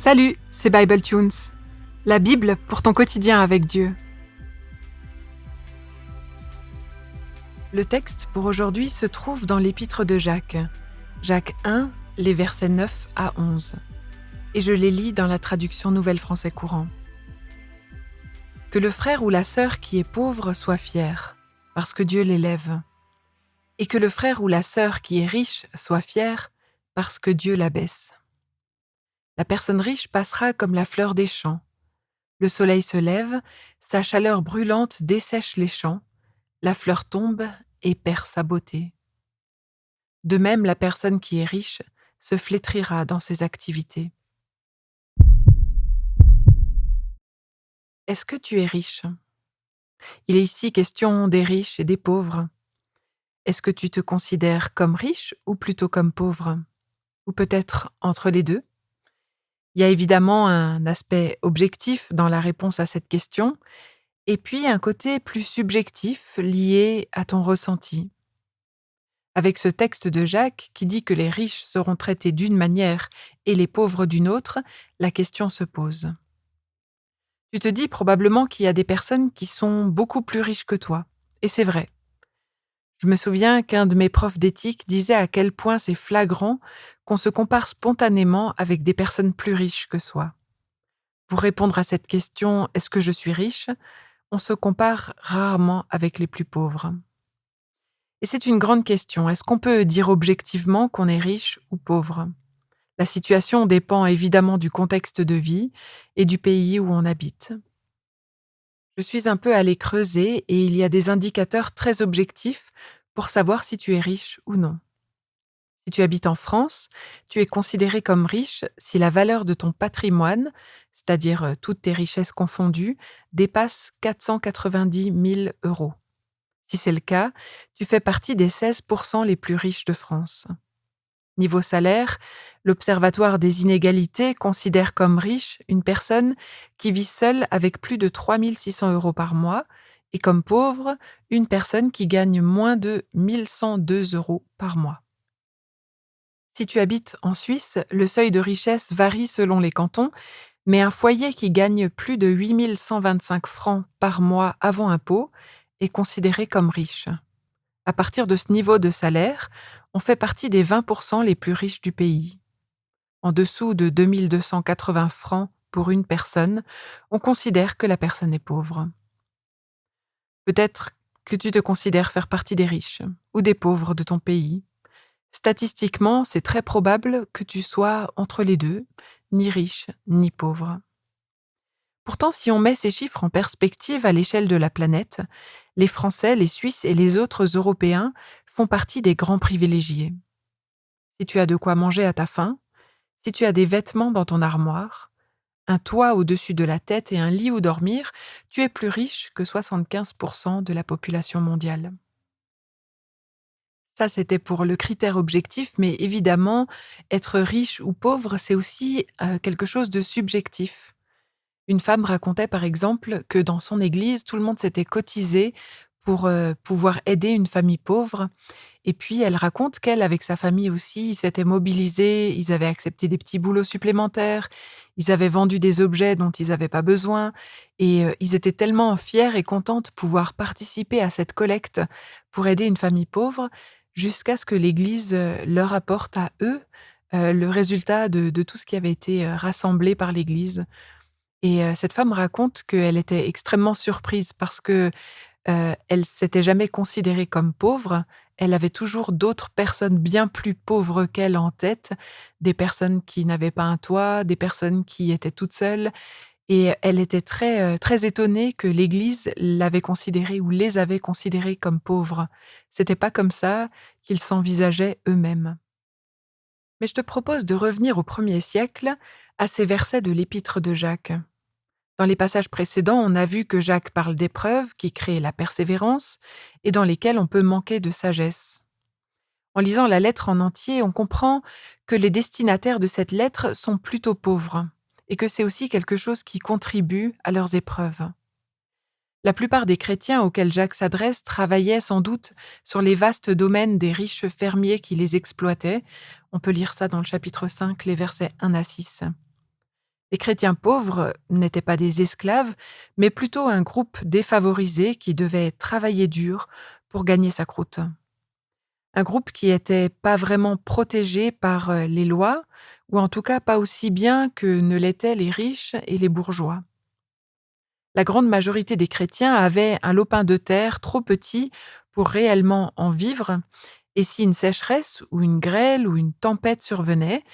Salut, c'est Bible Tunes, la Bible pour ton quotidien avec Dieu. Le texte pour aujourd'hui se trouve dans l'épître de Jacques. Jacques 1, les versets 9 à 11. Et je les lis dans la traduction Nouvelle Français courant. Que le frère ou la sœur qui est pauvre soit fier, parce que Dieu l'élève. Et que le frère ou la sœur qui est riche soit fier, parce que Dieu l'abaisse. La personne riche passera comme la fleur des champs. Le soleil se lève, sa chaleur brûlante dessèche les champs, la fleur tombe et perd sa beauté. De même, la personne qui est riche se flétrira dans ses activités. Est-ce que tu es riche ? Il est ici question des riches et des pauvres. Est-ce que tu te considères comme riche ou plutôt comme pauvre ? Ou peut-être entre les deux ? Il y a évidemment un aspect objectif dans la réponse à cette question, et puis un côté plus subjectif lié à ton ressenti. Avec ce texte de Jacques qui dit que les riches seront traités d'une manière et les pauvres d'une autre, la question se pose. Tu te dis probablement qu'il y a des personnes qui sont beaucoup plus riches que toi, et c'est vrai. Je me souviens qu'un de mes profs d'éthique disait à quel point c'est flagrant qu'on se compare spontanément avec des personnes plus riches que soi. Pour répondre à cette question « Est-ce que je suis riche ?», on se compare rarement avec les plus pauvres. Et c'est une grande question. Est-ce qu'on peut dire objectivement qu'on est riche ou pauvre ? La situation dépend évidemment du contexte de vie et du pays où on habite. Je suis un peu allée creuser et il y a des indicateurs très objectifs pour savoir si tu es riche ou non. Si tu habites en France, tu es considéré comme riche si la valeur de ton patrimoine, c'est-à-dire toutes tes richesses confondues, dépasse 490 000 euros. Si c'est le cas, tu fais partie des 16% les plus riches de France. Niveau salaire, l'Observatoire des inégalités considère comme riche une personne qui vit seule avec plus de 3 600 euros par mois et comme pauvre, une personne qui gagne moins de 1 102 euros par mois. Si tu habites en Suisse, le seuil de richesse varie selon les cantons, mais un foyer qui gagne plus de 8 125 francs par mois avant impôt est considéré comme riche. À partir de ce niveau de salaire, on fait partie des 20% les plus riches du pays. En dessous de 2 280 francs pour une personne, on considère que la personne est pauvre. Peut-être que tu te considères faire partie des riches ou des pauvres de ton pays. Statistiquement, c'est très probable que tu sois entre les deux, ni riche ni pauvre. Pourtant, si on met ces chiffres en perspective à l'échelle de la planète, les Français, les Suisses et les autres Européens font partie des grands privilégiés. Si tu as de quoi manger à ta faim, si tu as des vêtements dans ton armoire, un toit au-dessus de la tête et un lit où dormir, tu es plus riche que 75% de la population mondiale. Ça, c'était pour le critère objectif, mais évidemment, être riche ou pauvre, c'est aussi quelque chose de subjectif. Une femme racontait par exemple que dans son église, tout le monde s'était cotisé pour pouvoir aider une famille pauvre. Et puis elle raconte qu'elle, avec sa famille aussi, ils s'étaient mobilisés, ils avaient accepté des petits boulots supplémentaires, ils avaient vendu des objets dont ils n'avaient pas besoin, et ils étaient tellement fiers et contents de pouvoir participer à cette collecte pour aider une famille pauvre, jusqu'à ce que l'église leur apporte à eux le résultat de tout ce qui avait été rassemblé par l'église. Et cette femme raconte qu'elle était extrêmement surprise parce que, elle s'était jamais considérée comme pauvre. Elle avait toujours d'autres personnes bien plus pauvres qu'elle en tête, des personnes qui n'avaient pas un toit, des personnes qui étaient toutes seules, et elle était très étonnée que l'Église l'avait considérée ou les avait considérés comme pauvres. C'était pas comme ça qu'ils s'envisageaient eux-mêmes. Mais je te propose de revenir au 1er siècle, à ces versets de l'épître de Jacques. Dans les passages précédents, on a vu que Jacques parle d'épreuves qui créent la persévérance et dans lesquelles on peut manquer de sagesse. En lisant la lettre en entier, on comprend que les destinataires de cette lettre sont plutôt pauvres et que c'est aussi quelque chose qui contribue à leurs épreuves. La plupart des chrétiens auxquels Jacques s'adresse travaillaient sans doute sur les vastes domaines des riches fermiers qui les exploitaient. On peut lire ça dans le chapitre 5, les versets 1 à 6. Les chrétiens pauvres n'étaient pas des esclaves, mais plutôt un groupe défavorisé qui devait travailler dur pour gagner sa croûte. Un groupe qui était pas vraiment protégé par les lois, ou en tout cas pas aussi bien que ne l'étaient les riches et les bourgeois. La grande majorité des chrétiens avaient un lopin de terre trop petit pour réellement en vivre, et si une sécheresse ou une grêle ou une tempête survenait,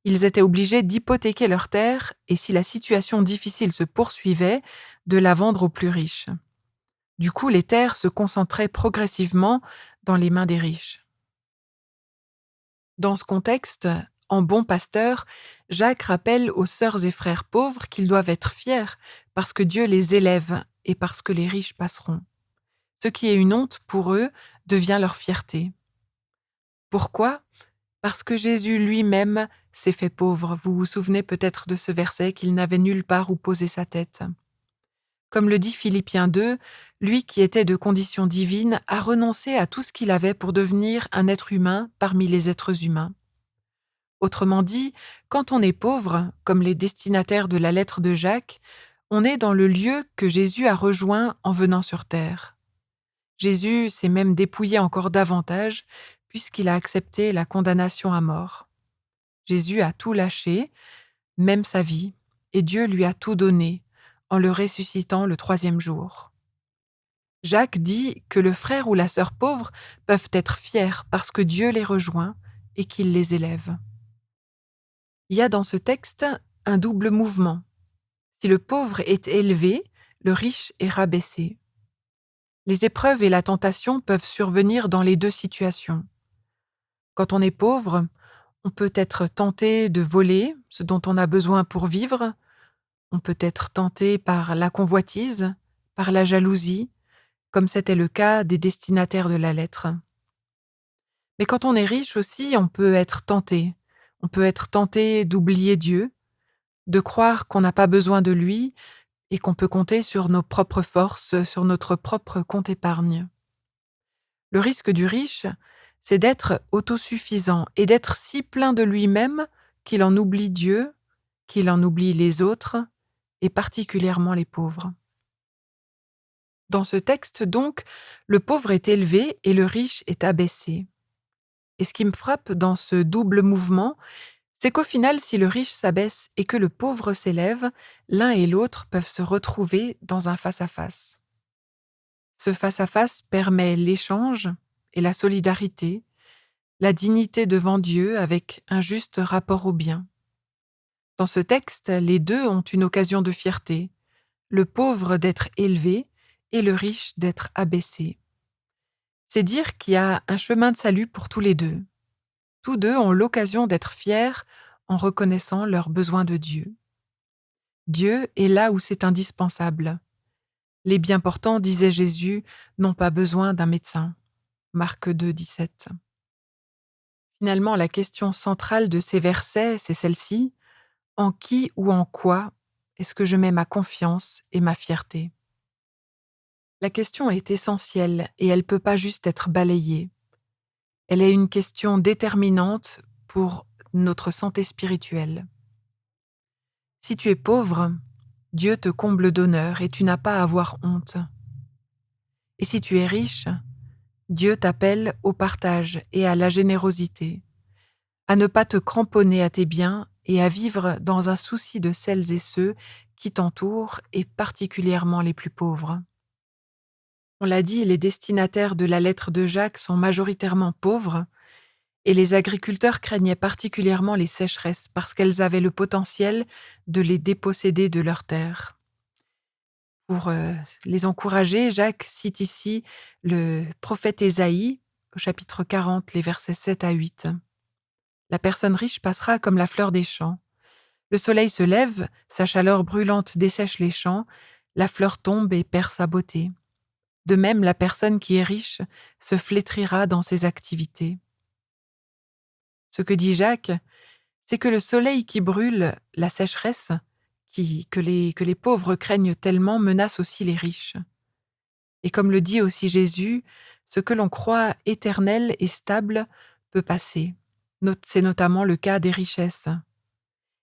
ils étaient obligés d'hypothéquer leur terre et si la situation difficile se poursuivait, de la vendre aux plus riches. Du coup, les terres se concentraient progressivement dans les mains des riches. Dans ce contexte, en bon pasteur, Jacques rappelle aux sœurs et frères pauvres qu'ils doivent être fiers parce que Dieu les élève et parce que les riches passeront. Ce qui est une honte pour eux devient leur fierté. Pourquoi ? Parce que Jésus lui-même s'est fait pauvre. Vous vous souvenez peut-être de ce verset qu'il n'avait nulle part où poser sa tête. Comme le dit Philippiens 2, lui qui était de condition divine a renoncé à tout ce qu'il avait pour devenir un être humain parmi les êtres humains. Autrement dit, quand on est pauvre, comme les destinataires de la lettre de Jacques, on est dans le lieu que Jésus a rejoint en venant sur terre. Jésus s'est même dépouillé encore davantage puisqu'il a accepté la condamnation à mort. Jésus a tout lâché, même sa vie, et Dieu lui a tout donné en le ressuscitant le 3e jour. Jacques dit que le frère ou la sœur pauvre peuvent être fiers parce que Dieu les rejoint et qu'il les élève. Il y a dans ce texte un double mouvement. Si le pauvre est élevé, le riche est rabaissé. Les épreuves et la tentation peuvent survenir dans les deux situations. Quand on est pauvre, on peut être tenté de voler ce dont on a besoin pour vivre, on peut être tenté par la convoitise, par la jalousie, comme c'était le cas des destinataires de la lettre. Mais quand on est riche aussi, on peut être tenté. On peut être tenté d'oublier Dieu, de croire qu'on n'a pas besoin de lui et qu'on peut compter sur nos propres forces, sur notre propre compte épargne. Le risque du riche, c'est d'être autosuffisant et d'être si plein de lui-même qu'il en oublie Dieu, qu'il en oublie les autres, et particulièrement les pauvres. Dans ce texte, donc, le pauvre est élevé et le riche est abaissé. Et ce qui me frappe dans ce double mouvement, c'est qu'au final, si le riche s'abaisse et que le pauvre s'élève, l'un et l'autre peuvent se retrouver dans un face-à-face. Ce face-à-face permet l'échange et la solidarité, la dignité devant Dieu avec un juste rapport au bien. Dans ce texte, les deux ont une occasion de fierté, le pauvre d'être élevé et le riche d'être abaissé. C'est dire qu'il y a un chemin de salut pour tous les deux. Tous deux ont l'occasion d'être fiers en reconnaissant leur besoin de Dieu. Dieu est là où c'est indispensable. Les bien portants, disait Jésus, n'ont pas besoin d'un médecin. Marc 2, 17. Finalement, la question centrale de ces versets, c'est celle-ci. En qui ou en quoi est-ce que je mets ma confiance et ma fierté ? La question est essentielle et elle ne peut pas juste être balayée. Elle est une question déterminante pour notre santé spirituelle. Si tu es pauvre, Dieu te comble d'honneur et tu n'as pas à avoir honte. Et si tu es riche, Dieu t'appelle au partage et à la générosité, à ne pas te cramponner à tes biens et à vivre dans un souci de celles et ceux qui t'entourent et particulièrement les plus pauvres. On l'a dit, les destinataires de la lettre de Jacques sont majoritairement pauvres et les agriculteurs craignaient particulièrement les sécheresses parce qu'elles avaient le potentiel de les déposséder de leurs terres. Pour les encourager, Jacques cite ici le prophète Ésaïe au chapitre 40, les versets 7 à 8. La personne riche passera comme la fleur des champs. Le soleil se lève, sa chaleur brûlante dessèche les champs, la fleur tombe et perd sa beauté. De même, la personne qui est riche se flétrira dans ses activités. Ce que dit Jacques, c'est que le soleil qui brûle, la sécheresse, que les pauvres craignent tellement, menace aussi les riches. Et comme le dit aussi Jésus, ce que l'on croit éternel et stable peut passer. C'est notamment le cas des richesses.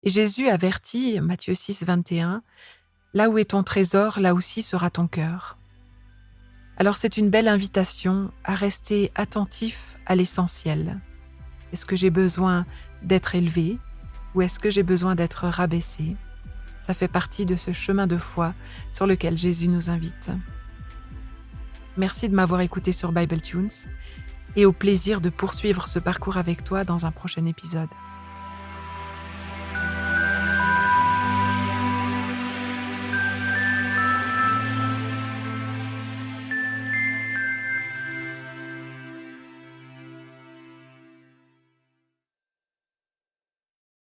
Et Jésus avertit, Matthieu 6, 21, « Là où est ton trésor, là aussi sera ton cœur. » Alors c'est une belle invitation à rester attentif à l'essentiel. Est-ce que j'ai besoin d'être élevé ou est-ce que j'ai besoin d'être rabaissé? Ça fait partie de ce chemin de foi sur lequel Jésus nous invite. Merci de m'avoir écouté sur Bible Tunes et au plaisir de poursuivre ce parcours avec toi dans un prochain épisode.